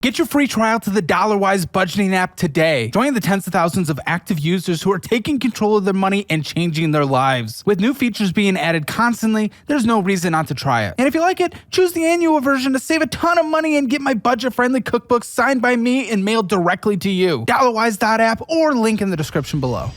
Get your free trial to the DollarWise budgeting app today. Join the tens of thousands of active users who are taking control of their money and changing their lives. With new features being added constantly, there's no reason not to try it. And if you like it, choose the annual version to save a ton of money and get my budget-friendly cookbook signed by me and mailed directly to you. DollarWise.app or link in the description below.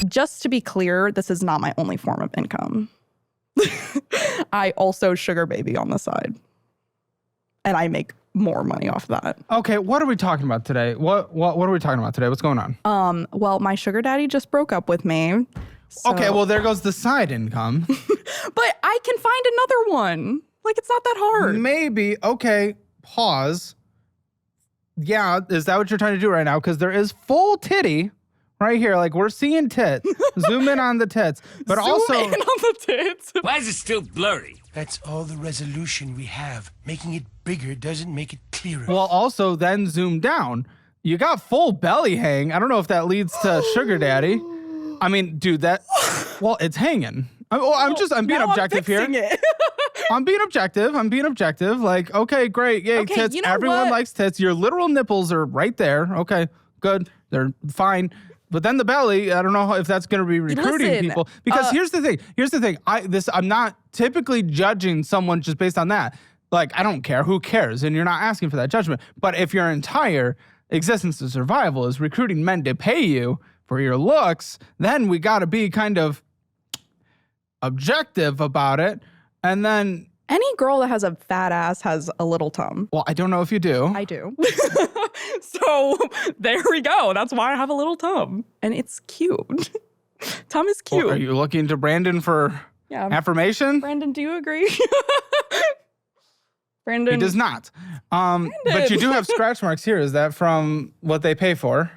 Just to be clear, this is not my only form of income. I also sugar baby on the side. And I make more money off that. Okay, what are we talking about today? What are we talking about today? What's going on? Well, my sugar daddy just broke up with me. So. Okay, well, there goes the side income. But I can find another one. Like, it's not that hard. Maybe. Okay, pause. Yeah, is that what you're trying to do right now? Because there is full titty right here. Like, we're seeing tit. Zoom in on the tits. But Zoom also in on the tits. Why is it still blurry? That's all the resolution we have. Making it bigger doesn't make it clearer. well, also then zoom down. You got full belly hang. I don't know if that leads to sugar daddy. I mean, dude, well, it's hanging. I'm being objective here. I'm being objective. Like, okay, great. Yay, Okay, tits. you know Everyone what? likes tits. Your literal nipples are right there. Okay, good. They're fine. But then the belly, I don't know if that's going to be recruiting Listen, people. Because here's the thing. I'm not typically judging someone just based on that. Like, I don't care. Who cares? And you're not asking for that judgment. But if your entire existence and survival is recruiting men to pay you for your looks, then we got to be kind of objective about it. And then, Any girl that has a fat ass has a little tum. well, I don't know if you do. I do. So there we go. That's why I have a little tum. And it's cute. Tum is cute. Well, are you looking to Brandon for affirmation? Brandon, do you agree? Brandon. He does not. But you do have scratch marks here. Is that from what they pay for?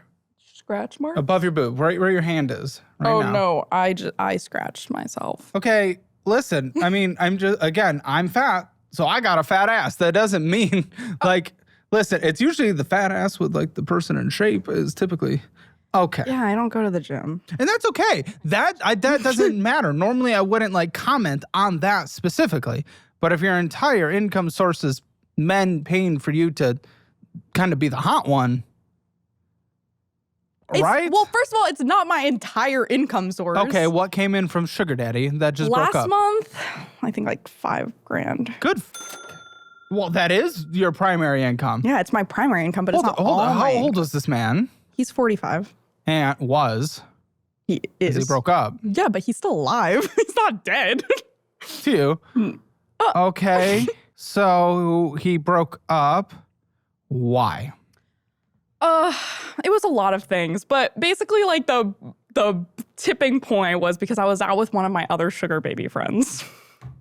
Scratch mark? Above your boob, right where your hand is right now. No. I scratched myself. Okay, listen. I mean, I'm fat, so I got a fat ass. That doesn't mean, like, listen, it's usually the fat ass with, like, the person in shape is typically, okay. Yeah, I don't go to the gym. And that's okay. That doesn't matter. Normally, I wouldn't, like, comment on that specifically. But if your entire income source is men paying for you to kind of be the hot one, right? Well, first of all, it's not my entire income source. Okay, what came in from Sugar Daddy that just broke up? Last month, I think like $5,000. Good. Well, that is your primary income. Yeah, it's my primary income, but it's not Hold all on. How my old income. was this man? He's 45. And was. He is. He broke up. Yeah, but he's still alive. He's not dead. To you. Okay. So he broke up. Why? It was a lot of things, but basically like the tipping point was because I was out with one of my other sugar baby friends.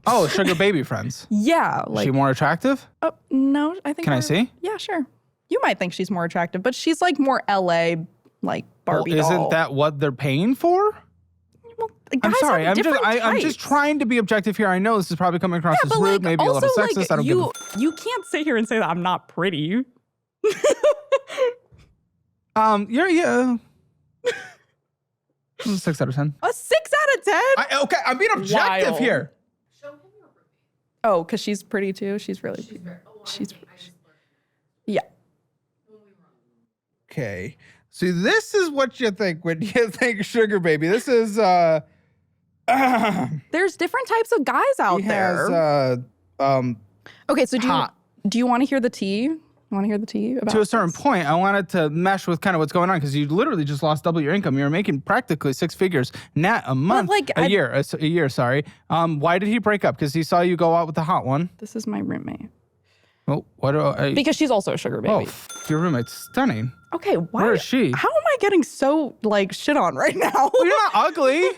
Oh, sugar baby friends. Yeah, Is like she more attractive? no, I think Can I see? Yeah, sure. You might think she's more attractive, but she's like more LA, like Barbie doll. Isn't that what they're paying for? Well, I'm guys sorry. have different I'm just types. trying to be objective here. I know this is probably coming across as But rude, like, maybe a also, little sexist. like, I don't give you can't sit here and say that I'm not pretty. Yeah. 6 out of 10. A 6 out of 10? Okay, I'm being objective Wild. here. Oh, because she's pretty too. She's really pretty. Yeah. Okay. See, this is what you think when you think sugar baby. This is There's different types of guys out he there. has Okay, so hot. do you want to hear the tea? You want to hear the tea about to a certain this? point. I wanted to mesh with kind of what's going on because you literally just lost double your income. You were making practically 6 figures net a month, like, a year. Sorry. Why did he break up? Because he saw you go out with the hot one. This is my roommate. Oh, what do I? Because she's also a sugar baby. Your roommate's stunning. Okay, why? Where is she? How am I getting so like shit on right now? You're not ugly.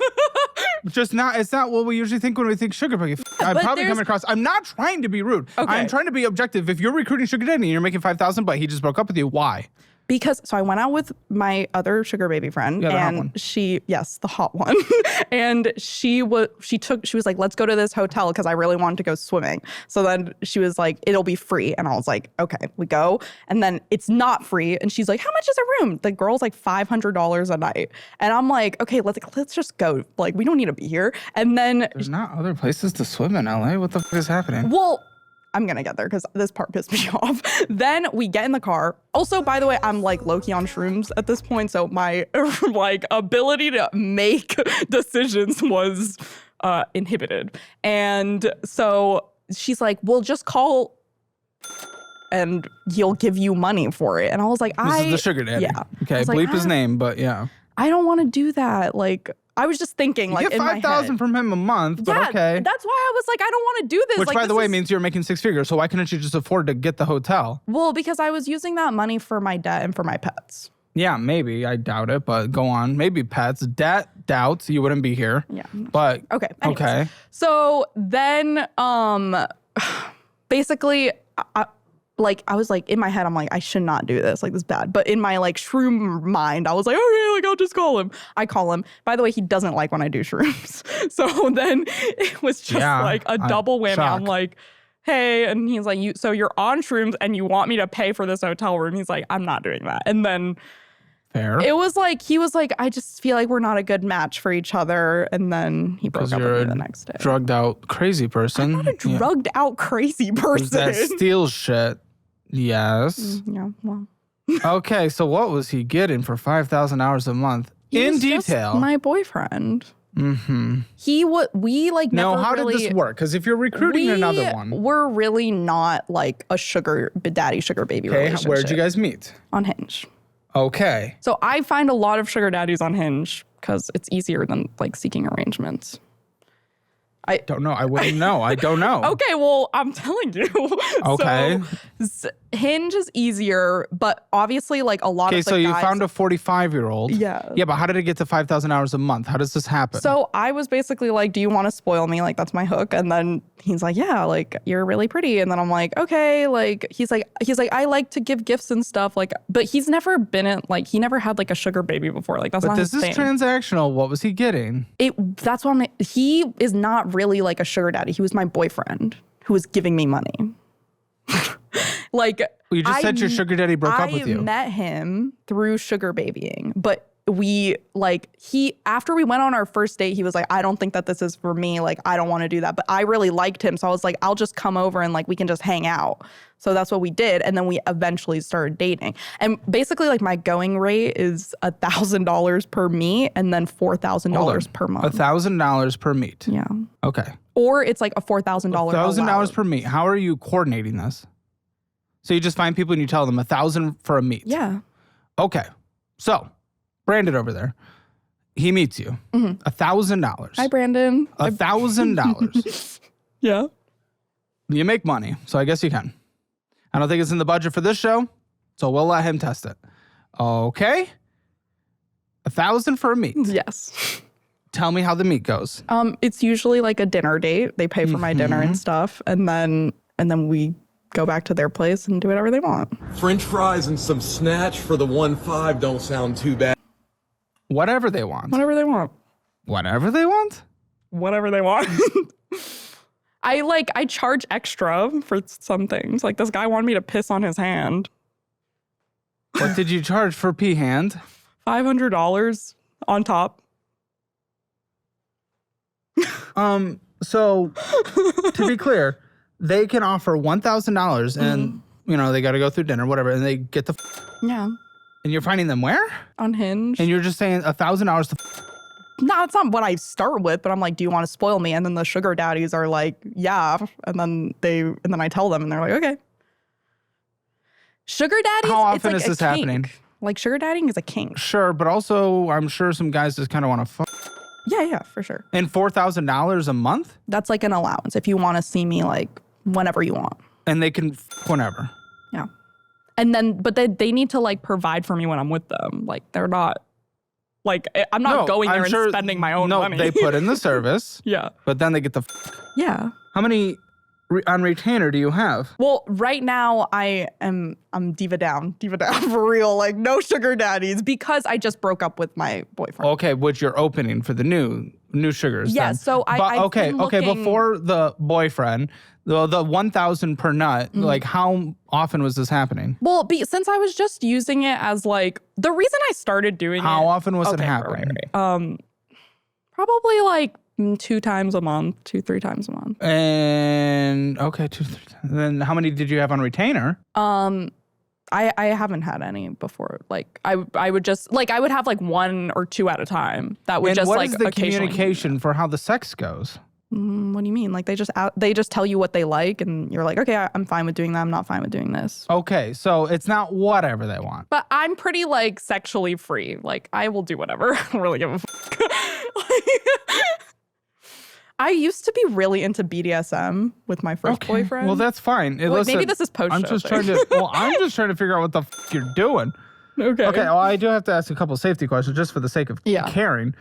Just not. It's not what we usually think when we think sugar baby. I'm but probably there's- coming across. I'm not trying to be rude. Okay. I'm trying to be objective. If you're recruiting sugar daddy and you're making 5,000, but he just broke up with you, why? Because so I went out with my other sugar baby friend, Yeah, the hot and one. the hot one, and she was like, let's go to this hotel because I really wanted to go swimming. So then she was like, it'll be free, and I was like, okay, we go. And then it's not free, and she's like, how much is a room? The girl's like $500 a night, and I'm like, okay, let's just go. Like we don't need to be here. And then There's not other places to swim in LA. What the fuck is happening? well, I'm going to get there because this part pissed me off. Then we get in the car. Also, by the way, I'm like low-key on shrooms at this point. So my like ability to make decisions was inhibited. And so she's like, well, just call and he'll give you money for it. And I was like, This is the sugar daddy. Yeah. Okay, like, bleep his name, but yeah. I don't want to do that. Like, I was just thinking, like, You get in my head. $5,000 from him a month, but okay. That's why I was like, I don't want to do this. Which, like, by this the way, is- means you're making 6 figures. So why couldn't you just afford to get the hotel? Well, because I was using that money for my debt and for my pets. Yeah, maybe. I doubt it, but go on. Maybe pets. Debt, doubts. You wouldn't be here. Yeah. But Okay. Anyways. okay. So then, basically, I was like, in my head, I'm like, I should not do this. Like, this is bad. But in my like shroom mind, I was like, okay, like I'll just call him. I call him. By the way, he doesn't like when I do shrooms. So then it was just like a double whammy. shock. I'm like, hey, and he's like, so you're on shrooms and you want me to pay for this hotel room? He's like, I'm not doing that. And then Fair. it was like, he was like, I just feel like we're not a good match for each other. And then he broke Because up you're with me a the next day. drugged out crazy person. I'm not a drugged out crazy person. That steals shit. Yes. Yeah, well. Okay, so what was he getting for 5,000 hours a month? He In was just detail. my boyfriend. Mm-hmm. We like No, never how really, did this work? Because if you're recruiting another one, we're really not like a sugar baby okay, relationship. where'd you guys meet? On Hinge. Okay. So I find a lot of sugar daddies on Hinge because it's easier than like seeking arrangements. I don't know. I wouldn't know. I don't know. Okay, well, I'm telling you. Okay. So, Hinge is easier, but obviously, like a lot Okay, of the so you guys, found a 45-year-old. Yeah. Yeah, but how did it get to 5,000 hours a month? How does this happen? So I was basically like, do you want to spoil me? Like, that's my hook. And then he's like, yeah, like, you're really pretty. And then I'm like, okay. Like, he's like, I like to give gifts and stuff. Like, but he's never been in, like, he never had like a sugar baby before. Like, that's but not this his is thing. transactional. What was he getting? That's what he is not really like a sugar daddy. He was my boyfriend who was giving me money. Like, Well, you just said your sugar daddy broke up with you. I met him through sugar babying, but after we went on our first date, he was like, I don't think that this is for me. Like, I don't want to do that. But I really liked him. So I was like, I'll just come over and like, we can just hang out. So that's what we did. And then we eventually started dating. And basically like my going rate is $1,000 per meet and then $4,000 per month. $1,000 per meet. Yeah. Okay. Or it's like a $4,000 $1,000 per meet. How are you coordinating this? So you just find people and you tell them 1,000 for a meet. Yeah. Okay. So Brandon over there, he meets you. $1,000. Hi, Brandon. $1,000. Yeah. You make money, so I guess you can. I don't think it's in the budget for this show, so we'll let him test it. Okay. 1,000 for a meet. Yes. Tell me how the meet goes. It's usually like a dinner date. They pay for my dinner and stuff, and then we go back to their place and do whatever they want. French fries and some snatch for the 1.5 don't sound too bad. Whatever they want. Whatever they want. Whatever they want? Whatever they want. I charge extra for some things. Like this guy wanted me to piss on his hand. What did you charge for pee hand? $500 on top. So to be clear, they can offer $1,000 and you know, they got to go through dinner, whatever, and they get the Yeah. and you're finding them where? On Hinge. And you're just saying $1,000 to No, it's not what I start with, but I'm like, do you want to spoil me? And then the sugar daddies are like, yeah. And then I tell them and they're like, okay. Sugar daddies, How it's often like is a this kink. happening? Like sugar dadding is a kink. Sure, but also I'm sure some guys just kind of want to fuck. Yeah, for sure. And $4,000 a month? That's like an allowance if you want to see me like whenever you want. And they can whenever. Yeah. And then, but they need to like provide for me when I'm with them. Like they're not, like I'm not going there and spending my own money. No, they put in the service. Yeah. But then they get the Yeah. How many on retainer do you have? Well, right now I'm diva down for real. Like no sugar daddies because I just broke up with my boyfriend. Okay, which you're opening for the new sugars. Yeah, then. so I've okay, been okay. looking- Before the boyfriend, the 1,000 per nut. Like, how often was this happening? Well, since I was just using it as like the reason I started doing it. How often was it Okay, happening? right. Probably like 2 times a month, 2-3 times a month. And okay, 2-3 times. Then how many did you have on retainer? I haven't had any before. Like I would just like I would have like 1 or 2 at a time. That would And just what like is the occasionally. communication for how the sex goes? What do you mean? Like they just tell you what they like, and you're like, okay, I'm fine with doing that. I'm not fine with doing this. Okay, so it's not whatever they want. But I'm pretty like sexually free. Like I will do whatever. I don't really give a fuck. I used to be really into BDSM with my first boyfriend. Well, that's fine. Hey, Wait, listen, maybe this is post-show I'm just thing. trying to. Well, I'm just trying to figure out what the you're doing. Okay. Okay. Well, I do have to ask a couple safety questions just for the sake of caring.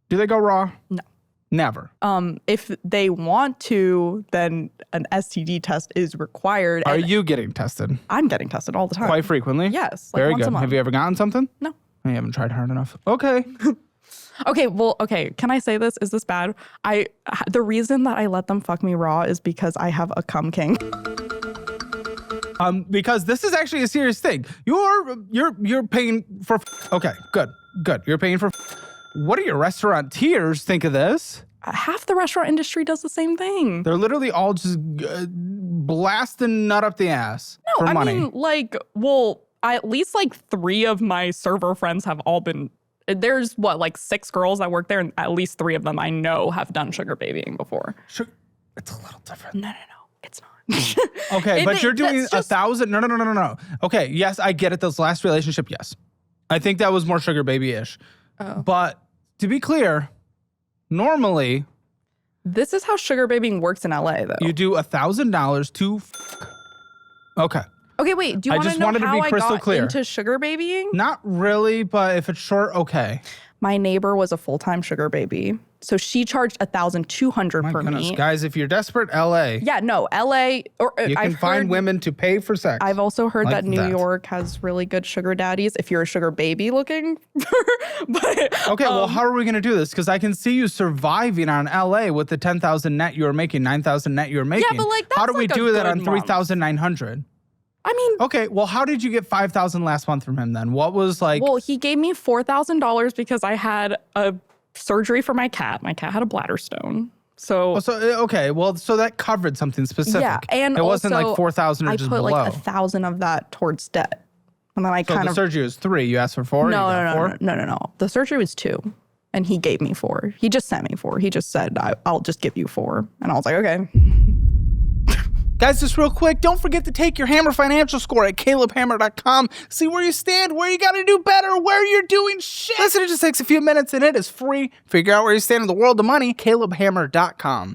Do they go raw? No. Never. If they want to, then an STD test is required. Are and you getting tested? I'm getting tested all the time. Quite frequently? Yes. Like Very once a good. month. Have you ever gotten something? No. I haven't tried hard enough. Okay. Okay. Can I say this? Is this bad? The reason that I let them fuck me raw is because I have a cum king. Because this is actually a serious thing. You're paying for. Okay. Good. You're paying for. What do your restaurateurs think of this? Half the restaurant industry does the same thing. They're literally all just blasting nut up the ass for money. mean, like, well, at least like 3 of my server friends have all been. There's like 6 girls that work there, and at least 3 of them I know have done sugar babying before. It's a little different. No, it's not. Okay, but you're doing that's just- 1,000. No. Okay, yes, I get it. This last relationship, yes. I think that was more sugar baby-ish. But to be clear, normally This is how sugar babying works in LA, though. you do $1,000 to. Okay, Okay, wait. Do you I want just to know wanted to how be I crystal got clear. into sugar babying? not really, but if it's short, okay. My neighbor was a full-time sugar baby, so she charged $1,200 My per goodness, meet. guys, if you're desperate, LA, Yeah, no, LA. Or you can I've find heard, women to pay for sex. I've also heard like that New that. York has really good sugar daddies. If you're a sugar baby looking, but Okay, well, how are we going to do this? Because I can see you surviving on LA with the 10,000 net you were making, 9,000 net you were making. but, like, how that's do we like a do that good on month. 3,900? I mean, Okay, well, how did you get 5,000 last month from him then? What was like? well, he gave me $4,000 because I had a surgery for my cat. My cat had a bladder stone. So okay, well, so that covered something specific. yeah, and it wasn't also like 4,000 or I just put below. like 1,000 of that towards debt, and then I so kind the of surgery was 3. You asked for 4. You got 4? no. The surgery was 2, and he gave me 4. He just sent me 4. He just said, "I'll just give you 4," and I was like, okay. Guys, just real quick, don't forget to take your Hammer financial score at calebhammer.com. See where you stand, where you got to do better, where you're doing shit. Listen, it just takes a few minutes and it is free. Figure out where you stand in the world of money, calebhammer.com.